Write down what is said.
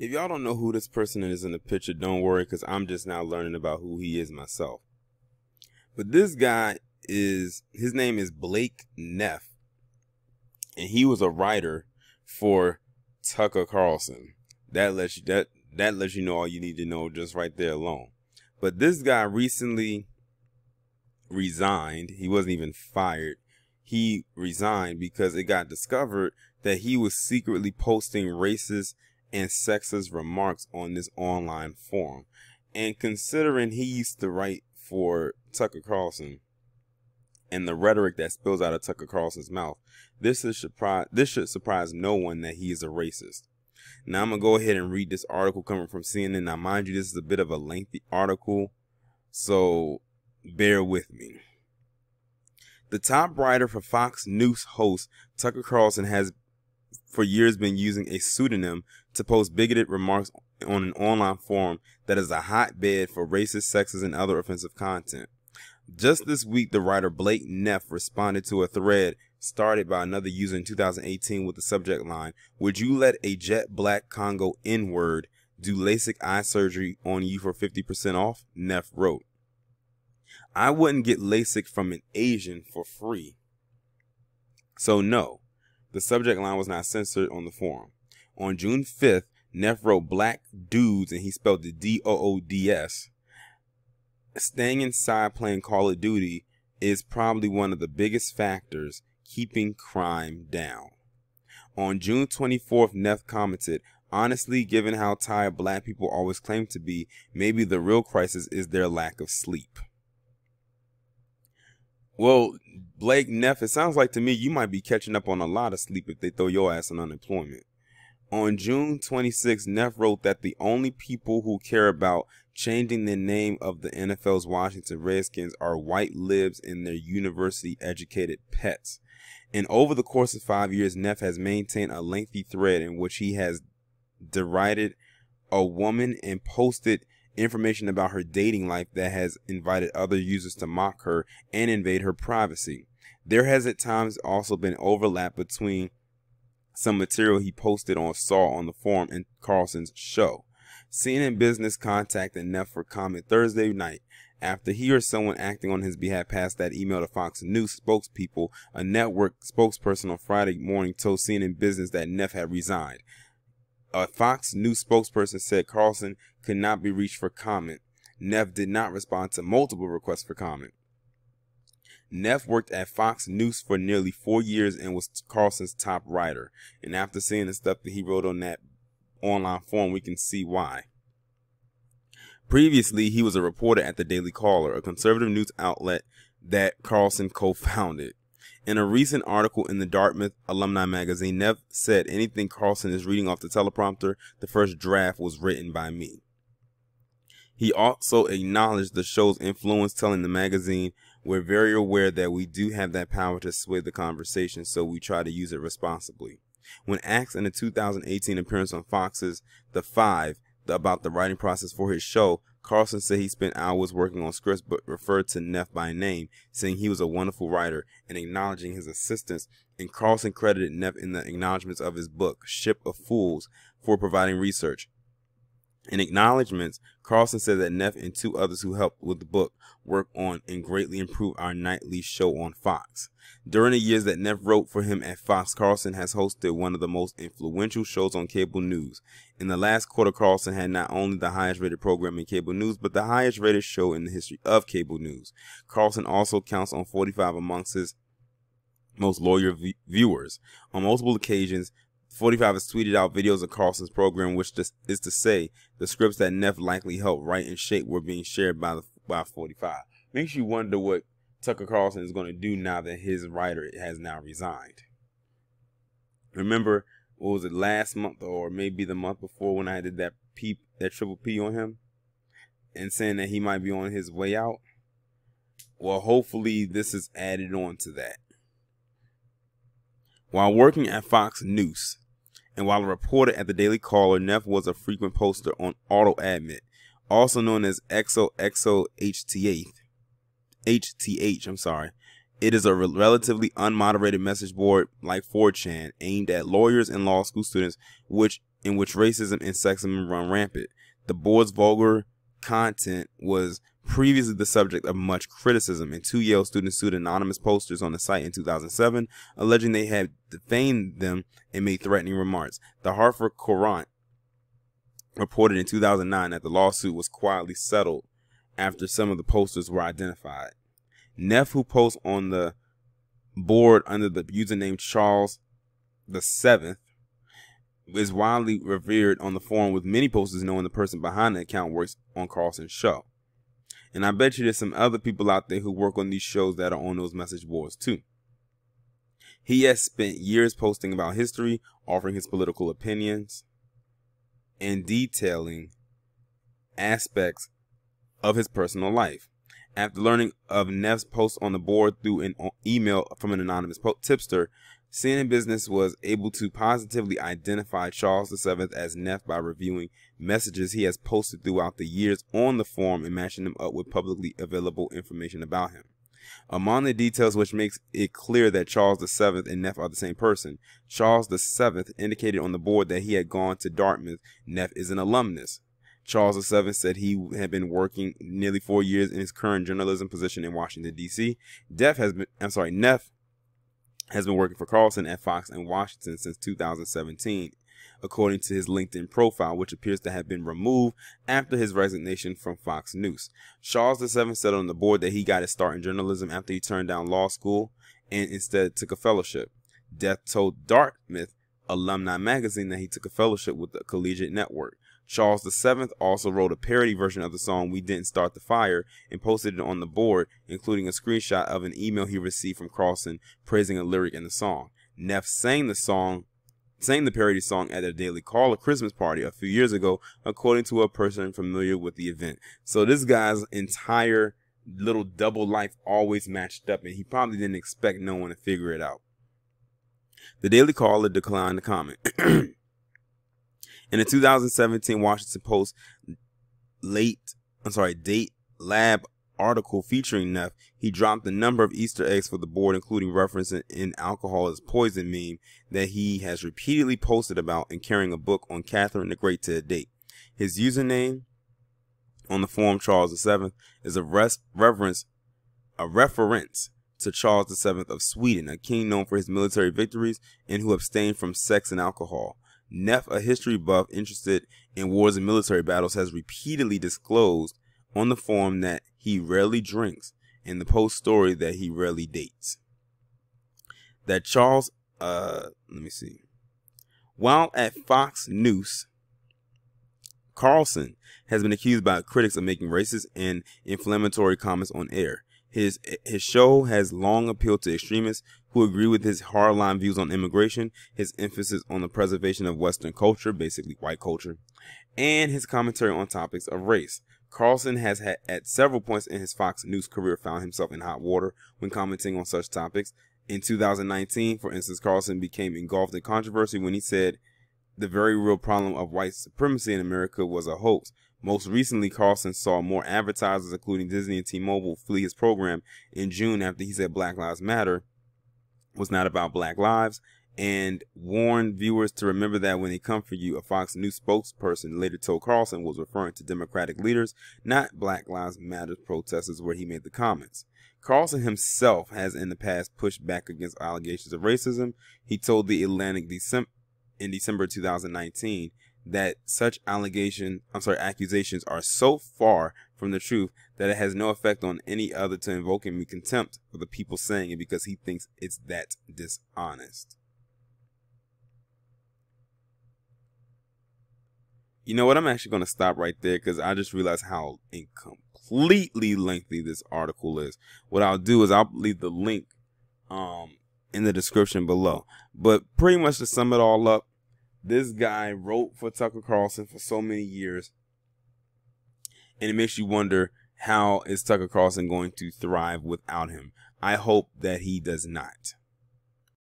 If y'all don't know who this person is in the picture, don't worry, because I'm just now learning about who he is myself. But this guy his name is Blake Neff, and he was a writer for Tucker Carlson. That lets you know all you need to know just right there alone. But this guy recently resigned. He wasn't even fired. He resigned because it got discovered that he was secretly posting racist and sexist remarks on this online forum. And considering he used to write for Tucker Carlson and the rhetoric that spills out of Tucker Carlson's mouth, this should surprise no one that he is a racist. Now I'm going to go ahead and read this article coming from CNN. Now mind you, this is a bit of a lengthy article, so bear with me. The top writer for Fox News host Tucker Carlson has for years been using a pseudonym to post bigoted remarks on an online forum that is a hotbed for racist, sexist, and other offensive content. Just this week, the writer Blake Neff responded to a thread started by another user in 2018 with the subject line, "Would you let a jet black Congo N-word do LASIK eye surgery on you for 50% off? Neff wrote, "I wouldn't get LASIK from an Asian for free." So no, the subject line was not censored on the forum. On June 5th, Neff wrote "black dudes," and he spelled it D-O-O-D-S. Staying inside playing Call of Duty is probably one of the biggest factors keeping crime down. On June 24th, Neff commented, "Honestly, given how tired black people always claim to be, maybe the real crisis is their lack of sleep." Well, Blake Neff, it sounds like to me you might be catching up on a lot of sleep if they throw your ass on unemployment. On June 26, Neff wrote that the only people who care about changing the name of the NFL's Washington Redskins are white libs and their university-educated pets. And over the course of 5 years, Neff has maintained a lengthy thread in which he has derided a woman and posted information about her dating life that has invited other users to mock her and invade her privacy. There has at times also been overlap between some material he posted on Saw on the forum and Carlson's show. CNN Business contacted Neff for comment Thursday night after he or someone acting on his behalf passed that email to Fox News spokespeople. A network spokesperson on Friday morning told CNN Business that Neff had resigned. A Fox News spokesperson said Carlson could not be reached for comment. Neff did not respond to multiple requests for comment. Neff worked at Fox News for nearly 4 years and was Carlson's top writer. And after seeing the stuff that he wrote on that online forum, we can see why. Previously, he was a reporter at the Daily Caller, a conservative news outlet that Carlson co-founded. In a recent article in the Dartmouth Alumni magazine, Neff said, "Anything Carlson is reading off the teleprompter, the first draft was written by me." He also acknowledged the show's influence, telling the magazine, "We're very aware that we do have that power to sway the conversation, so we try to use it responsibly." When asked in a 2018 appearance on Fox's The Five about the writing process for his show, Carlson said he spent hours working on scripts but referred to Neff by name, saying he was a wonderful writer and acknowledging his assistance, and Carlson credited Neff in the acknowledgments of his book, Ship of Fools, for providing research. In acknowledgments, Carlson said that Neff and 2 others who helped with the book work on and greatly improved our nightly show on Fox. During the years that Neff wrote for him at Fox, Carlson has hosted one of the most influential shows on cable news. In the last quarter, Carlson had not only the highest rated program in cable news, but the highest rated show in the history of cable news. Carlson also counts on 45 amongst his most loyal viewers. On multiple occasions, 45 has tweeted out videos of Carlson's program, which is to say the scripts that Neff likely helped write and shape were being shared by 45. Makes you wonder what Tucker Carlson is going to do now that his writer has now resigned. Remember, what was it, last month or maybe the month before when I did that triple P on him and saying that he might be on his way out? Well, hopefully this is added on to that. While working at Fox News and while a reporter at the Daily Caller, Neff was a frequent poster on AutoAdmit, also known as XOXOHTH. It is a relatively unmoderated message board like 4chan aimed at lawyers and law school students, which in which racism and sexism run rampant. The board's vulgar content was previously the subject of much criticism, and 2 Yale students sued anonymous posters on the site in 2007, alleging they had defamed them and made threatening remarks. The Hartford Courant reported in 2009 that the lawsuit was quietly settled after some of the posters were identified. Neff, who posts on the board under the username Charles VII, is widely revered on the forum, with many posters knowing the person behind the account works on Carlson's show. And I bet you there's some other people out there who work on these shows that are on those message boards too. He has spent years posting about history, offering his political opinions, and detailing aspects of his personal life. After learning of Neff's post on the board through an email from an anonymous tipster, CNN Business was able to positively identify Charles VII as Neff by reviewing messages he has posted throughout the years on the forum and matching them up with publicly available information about him. Among the details which makes it clear that Charles VII and Neff are the same person, Charles VII indicated on the board that he had gone to Dartmouth. Neff is an alumnus. Charles VII said he had been working nearly 4 years in his current journalism position in Washington, D.C. Neff has been working for Carlson at Fox in Washington since 2017, according to his LinkedIn profile, which appears to have been removed after his resignation from Fox News. Charles VII said on the board that he got his start in journalism after he turned down law school and instead took a fellowship. Neff told Dartmouth Alumni magazine that he took a fellowship with the Collegiate Network. Charles VII also wrote a parody version of the song "We Didn't Start the Fire" and posted it on the board, including a screenshot of an email he received from Carlson praising a lyric in the song. Neff sang the parody song at a Daily Caller Christmas party a few years ago, according to a person familiar with the event. So this guy's entire little double life always matched up, and he probably didn't expect no one to figure it out. The Daily Caller declined to comment. In a 2017 Washington Post Date Lab article featuring Neff, he dropped a number of Easter eggs for the board, including referencing in alcohol as poison meme that he has repeatedly posted about, and carrying a book on Catherine the Great to a date. His username on the forum, Charles VII, is a reference to Charles VII of Sweden, a king known for his military victories and who abstained from sex and alcohol. Neff, a history buff interested in wars and military battles, has repeatedly disclosed on the forum that he rarely drinks, and the Post story that he rarely dates. That Charles, while at Fox News, Carlson has been accused by critics of making racist and inflammatory comments on air. His show has long appealed to extremists who agree with his hardline views on immigration, his emphasis on the preservation of Western culture, basically white culture, and his commentary on topics of race. Carlson has at several points in his Fox News career found himself in hot water when commenting on such topics. In 2019, for instance, Carlson became engulfed in controversy when he said the very real problem of white supremacy in America was a hoax. Most recently, Carlson saw more advertisers, including Disney and T-Mobile, flee his program in June after he said Black Lives Matter was not about black lives, and warned viewers to remember that when they come for you. A Fox News spokesperson later told Carlson was referring to Democratic leaders, not Black Lives Matter protesters, where he made the comments. Carlson himself has in the past pushed back against allegations of racism. He told The Atlantic in December 2019 that such accusations are so far from the truth that it has no effect on any other to invoke him in contempt for the people saying it because he thinks it's that dishonest. You know what? I'm actually going to stop right there because I just realized how completely lengthy this article is. What I'll do is I'll leave the link in the description below. But pretty much to sum it all up, this guy wrote for Tucker Carlson for so many years, and it makes you wonder, how is Tucker Carlson going to thrive without him? I hope that he does not.